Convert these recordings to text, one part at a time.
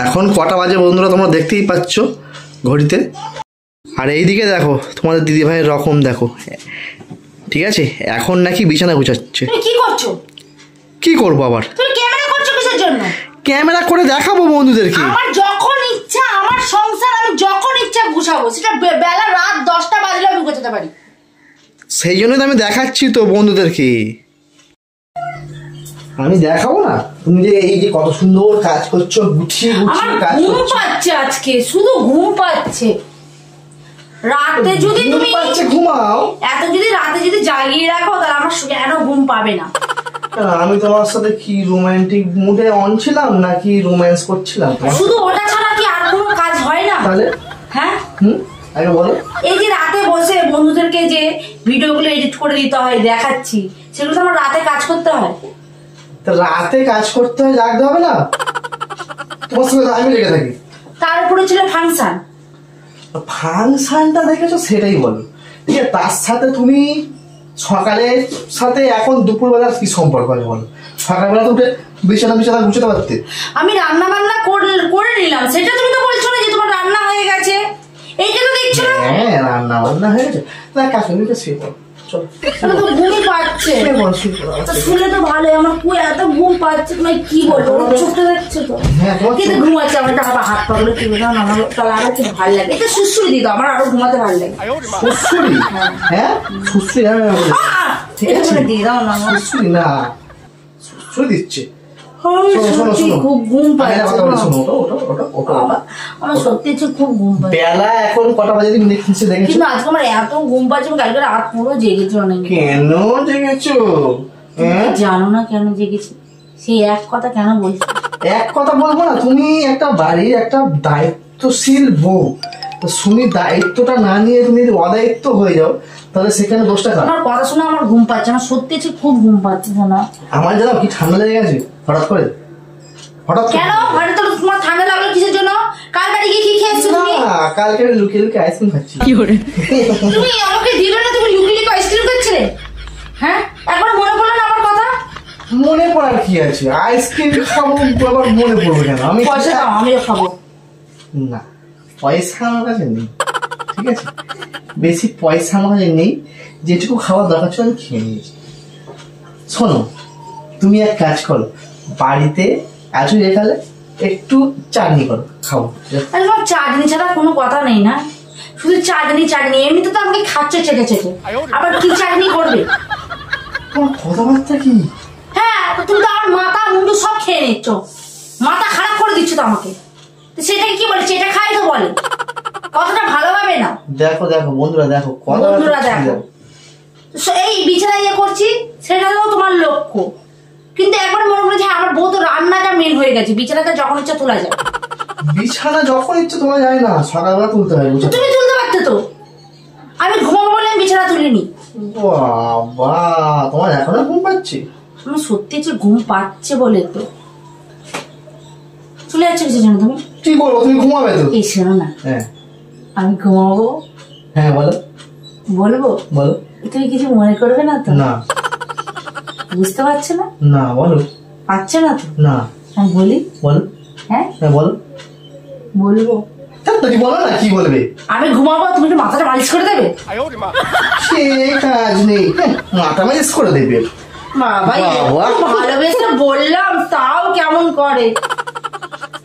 এখন কটা বাজে বন্ধুরা তোমরা দেখতেই পাচ্ছ ঘড়িতে। আর এইদিকে দেখো তোমাদের দিদিভাইয়ের রকম দেখো, ঠিক আছে? এখন নাকি বিছানা গুছাচ্ছে। তুমি কি করছো? কি করবো আবার? তুমি ক্যামেরা করছো কিসের জন্য? ক্যামেরা করে দেখাবো বন্ধুদেরকে। আমার যখন ইচ্ছা, আমার সংসার আমি যখন ইচ্ছা গুছাবো, সেটা বেলা রাত 10টা বাজলে আমি গোছাতে পারি। সেই জন্যই তো আমি দেখাচ্ছি তো বন্ধুদেরকে। আমি দেখাবো না? তুমি যে এই যে কত সুন্দর কাজ করছো, গুছিয়ে গুছিয়ে কাজ করছো। ঘুম পাচ্ছে আজকে, শুধু ঘুম পাচ্ছে। রাতে যদি তুমি ঘুমাও, এত যদি রাতে যদি জাগিয়ে রাখো তাহলে আমার কেন ঘুম পাবে না? আমি তোমার সাথে কি রোমান্টিক মুডে অন ছিলাম নাকি রোম্যান্স করছিলাম? শুধু ওটা ছাড়া কি আর কোনো কাজ হয় না? তাহলে হ্যাঁ, আগে বলো। এই যে রাতে বসে বন্ধুদেরকে যে ভিডিওগুলো এডিট করে দিতে হয়, দেখাচ্ছি, সেগুলো তো আমার রাতে কাজ করতে হয়। রাতে কাজ করতে হয়, জাগতে হবে না? তোমার সঙ্গে আমি লেগে থাকি। তার উপরে ছিল ফাংশন। ফাংশনটা দেখেছো সেটাই বলো, ঠিক আছে? তার সাথে তুমি সকালের সাথে এখন দুপুরবেলার কি সম্পর্ক আছে বলো? সকালবেলা তো উঠে বিছানা গুছাতে পারতে। আমি রান্না বান্না করে নিলাম, সেটা তুমি তো বলছো না যে তোমার রান্না হয়ে গেছে। এইটা তো দেখছো না? হ্যাঁ, রান্না বান্না হয়ে গেছে। না, কাজ করতে শুয়ে পড়ো। চলো, তো ঘুমই পাচ্ছে। শুনে তো ভালো, আমার পুরো এত ঘুম পাচ্ছে, তোমায় কি বলবো? চোখটা দেখছো তো কিন্তু ঘুমাচ্ছে। আমার হাত পাগুলো টিপে দাও, আমার তাহলে আরো খুব ভালো লাগে। এটা সুশ্রী দিত, আমার আরো ঘুমাতে ভালো লাগে। সুশ্রী? হ্যাঁ, সুশ্রী। দিয়ে দাও না, সুশ্রী না, সুশ্রী দিচ্ছে। খুব ঘুম পাচ্ছে আমার, সত্যি খুব ঘুম পাচ্ছে। বেলা এখন কটা বাজে তুমি দেখছো? কিন্তু আজকে আমার এত ঘুম পাচ্ছে, কালকে রাত পুরো জেগেছি অনেক। কেন জেগেছো? জানো না কেন জেগেছি? সেই এক কথা কেন বলছো? এক কথা বলবো না, তুমি একটা বাড়ির একটা দায়িত্বশীল বউ, তো তুমি দায়িত্বটা না নিয়ে তুমি যদি অদায়িত্ব হয়ে যাও তাহলে সেখানে দোষটা কার? আমার কথা শুনে আমার ঘুম পাচ্ছে, আমার সত্যি খুব ঘুম পাচ্ছে না। আমার জানো কি ঠান্ডা লেগে গেছে হঠাৎ করে। কেন হঠাৎ তোমার ঠান্ডা লাগলো কিসের জন্য? কাল বাড়ি গিয়ে কি খেয়েছো তুমি? কালকে লুকিয়ে লুকিয়ে আইসক্রিম খাচ্ছি। কি করে তুমি আমাকে দিলে না? তুমি লুকিয়ে লুকিয়ে আইসক্রিম খাচ্ছিলে? হ্যাঁ, একবার মনে পড়লো না আমার কথা? মনে পড়ার কি আছে? আইসক্রিম খাবো আবার মনে পড়বে কেন? আমি পয়সা দাও, আমিও খাবো। না, পয়সা আমার কাছে নেই, ঠিক আছে? বেশি পয়সা আমার কাছে নেই, যেটুকু খাওয়ার দরকার ছিল আমি খেয়ে নিয়েছি। শোনো, তুমি এক কাজ করো, বাড়িতে আজু রেখালে একটু চাটনি করো, খাবো। চাটনি ছাড়া কোনো কথা নেই না, শুধু চাটনি। এমনিতে তো আমাকে খাচ্ছে চেটে চেটে, আবার কি চাটনি করবে? তোমার কথাবার্তা কি? হ্যাঁ, তুমি তো আমার মাথা মুন্ডু সব খেয়ে নিচ্ছ, মাথা খারাপ করে দিচ্ছ তো আমাকে। সেটাকে কি বলে? চেটে খাই তো বলে, কথাটা ভালোভাবে না। দেখো বন্ধুরা, দেখো এই বিছানায় ইয়ে করছি, সেটা তো তোমার লক্ষ্য, কিন্তু একবার মনে করেছে আমার বউ তো রান্নাটা মেন হয়ে গেছে, বিছানাটা যখন ইচ্ছা তোলা যায়। বিছানা যখন ইচ্ছা তোলা যায় না, সকালবেলা তুলতে হয়। তুমি তুলতে পারতে তো, আমি ঘুমাবো বলে আমি বিছানা তুলিনি। বাবা, তোমার এখনো ঘুম পাচ্ছে? আমার সত্যি ঘুম পাচ্ছে বলে তো চলে যাচ্ছে কিছু জানো। তুমি কি বলবো? তুমি ঘুমাবে তো? এই শোনো না, হ্যাঁ আমি ঘুমাবো। হ্যাঁ বলো। বলো। তুমি কিছু মনে করবে না তো? না। বুঝতে পারছো না? না, বলো। পারছো না তো? না। আমি বলি? বলো। হ্যাঁ বলো। বলবো। বলো না, কি বলবে? আমি ঘুমাবো, তুমি একটু মাথাটা মালিশ করে দেবে? সে কাজ নেই, মাথা মালিশ করে দেবে? ভালোবেসে বললাম, তাও কেমন করে।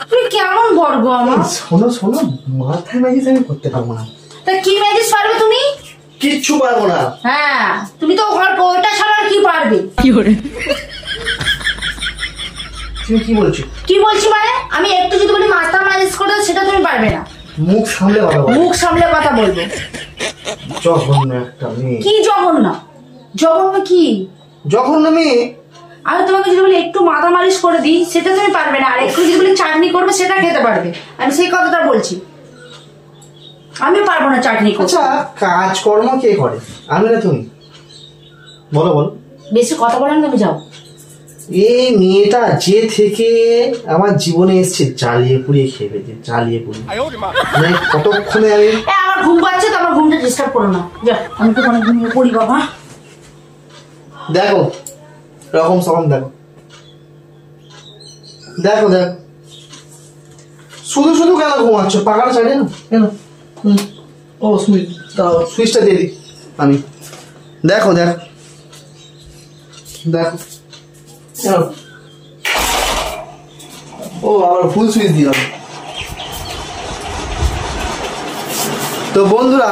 তুমি কেমন বর্গ আমার। শোনো, মাথায় মালিশ আমি করতে পারবো না। তা কি মালিশ পারবে তুমি? কিচ্ছু পারবো না। হ্যাঁ, তুমি তো ওইটা ছাড়া কি পারবে? কি করে? তুমি কি বলছো? কি বলছি মানে? আমি একটু যদি বলি মাথা মালিশ করে দাও, সেটা তুমি পারবে না। মুখ সামলে কথা বলো। মুখ সামলে কথা বলবো। জঘন্য একটা মেয়ে। কি জঘন্য? কি জঘন্য মেয়ে? আমি তোমাকে যদি বলি একটু মাথা মালিশ করে দিই, সেটা তুমি পারবে না, আর একটু যদি বলি চাটনি করবে, সেটা খেতে পারবে। আমি সেই কথাটা বলছি, আমি পারবো না চাটনি করতে। আচ্ছা, কাজকর্ম কে করে, আমি না তুমি? বলো। বেশি কথা বলেন, তুমি যাও। এই মেয়েটা যে থেকে আমার জীবনে এসছে, জ্বালিয়ে পুড়িয়ে খেয়ে ফেলছে, জ্বালিয়ে পুড়িয়ে। মানে কতক্ষণে আমি আমার ঘুম পাচ্ছে তো, আমার ঘুমটা ডিস্টার্ব করো না, যা, আমি তো অনেক ঘুমিয়ে পড়ি বাবা। দেখো রকম সকম, দেখো শুধু শুধু কেন ঘুমাচ্ছ? পাখাটা ছাড়ে না কেন? ও সুইচটা দিয়ে দিই আমি। দেখো দেখো দেখো কেন? ও আবার ফুল সুইচ দিলাম। তো বন্ধুরা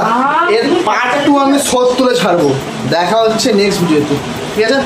এর পার্ট 2 আমি 70 ছাড়বো। দেখা হচ্ছে নেক্সট ভিডিওতে, ঠিক আছে?